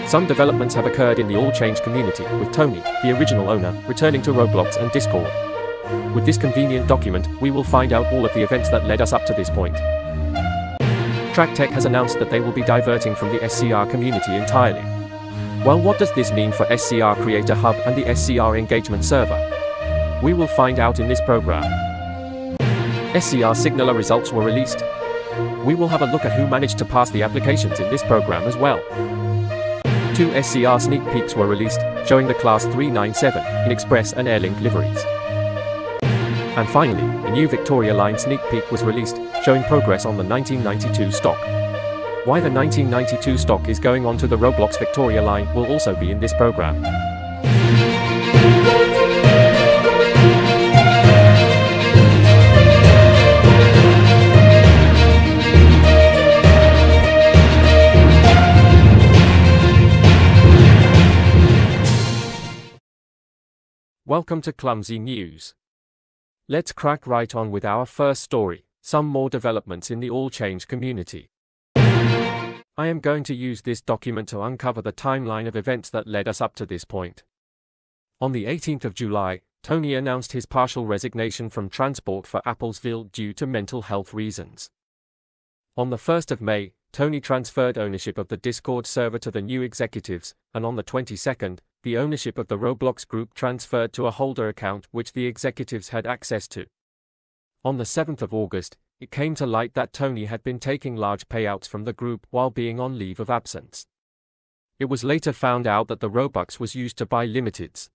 Some developments have occurred in the All Change community, with Tony, the original owner, returning to Roblox and Discord. With this convenient document, we will find out all of the events that led us up to this point. TrackTech has announced that they will be diverting from the SCR community entirely. Well, what does this mean for SCR Creator Hub and the SCR Engagement Server? We will find out in this program. SCR Signaller results were released. We will have a look at who managed to pass the applications in this program as well. 2 SCR sneak peeks were released, showing the Class 397 in Express and Airlink liveries. And finally, a new Victoria Line sneak peek was released, showing progress on the 1992 stock. Why the 1992 stock is going on to the Roblox Victoria Line will also be in this program. Welcome to Clumsy News. Let's crack right on with our first story, some more developments in the All Change community. I am going to use this document to uncover the timeline of events that led us up to this point. On the 18th of July, Tony announced his partial resignation from transport for Applesville due to mental health reasons. On the 1st of May, Tony transferred ownership of the Discord server to the new executives, and on the 22nd, the ownership of the Roblox group transferred to a holder account which the executives had access to. On the 7th of August, it came to light that Tony had been taking large payouts from the group while being on leave of absence. It was later found out that the Robux was used to buy limiteds.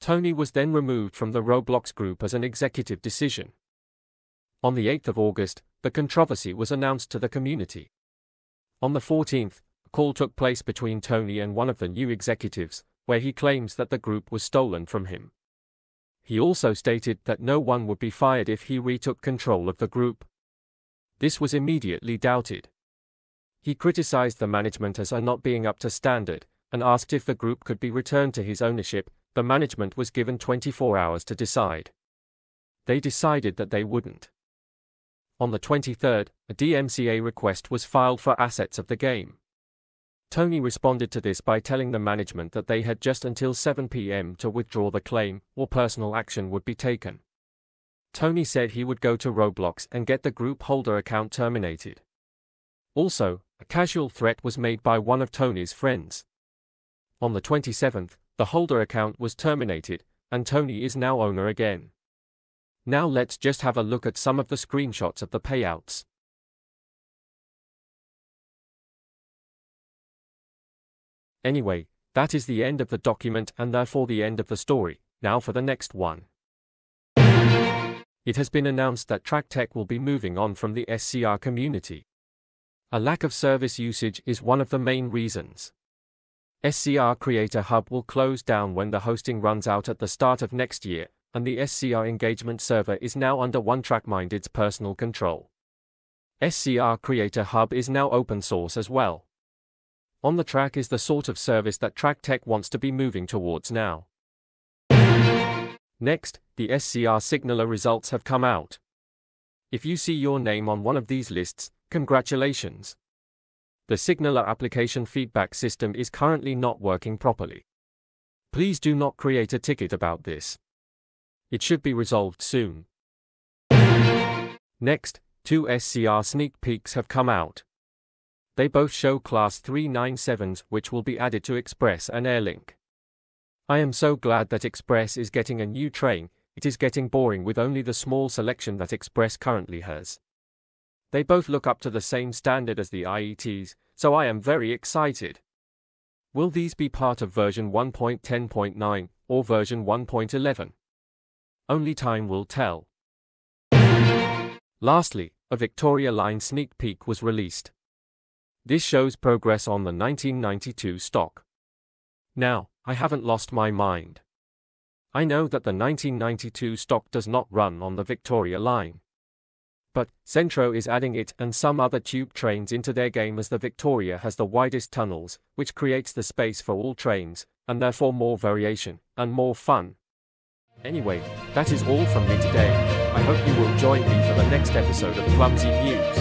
Tony was then removed from the Roblox group as an executive decision. On the 8th of August, the controversy was announced to the community. On the 14th, a call took place between Tony and one of the new executives, where he claims that the group was stolen from him. He also stated that no one would be fired if he retook control of the group. This was immediately doubted. He criticized the management as not being up to standard, and asked if the group could be returned to his ownership. The management was given 24 hours to decide. They decided that they wouldn't. On the 23rd, a DMCA request was filed for assets of the game. Tony responded to this by telling the management that they had just until 7 p.m. to withdraw the claim, or personal action would be taken. Tony said he would go to Roblox and get the group holder account terminated. Also, a casual threat was made by one of Tony's friends. On the 27th, the holder account was terminated, and Tony is now owner again. Now let's just have a look at some of the screenshots of the payouts. Anyway, that is the end of the document and therefore the end of the story. Now for the next one. It has been announced that TrackTech will be moving on from the SCR community. A lack of service usage is one of the main reasons. SCR Creator Hub will close down when the hosting runs out at the start of next year, and the SCR Engagement Server is now under OneTrackMinded's personal control. SCR Creator Hub is now open source as well. On the Track is the sort of service that TrackTech wants to be moving towards now. Next, the SCR Signaller results have come out. If you see your name on one of these lists, congratulations. The Signaller application feedback system is currently not working properly. Please do not create a ticket about this. It should be resolved soon. Next, 2 SCR sneak peeks have come out. They both show Class 397s which will be added to Express and Airlink. I am so glad that Express is getting a new train. It is getting boring with only the small selection that Express currently has. They both look up to the same standard as the IETs, so I am very excited. Will these be part of version 1.10.9 or version 1.11? Only time will tell. Lastly, a Victoria Line sneak peek was released. This shows progress on the 1992 stock. Now, I haven't lost my mind. I know that the 1992 stock does not run on the Victoria Line. But Centro is adding it and some other tube trains into their game as the Victoria has the widest tunnels, which creates the space for all trains, and therefore more variation and more fun. Anyway, that is all from me today. I hope you will join me for the next episode of Clumsy News.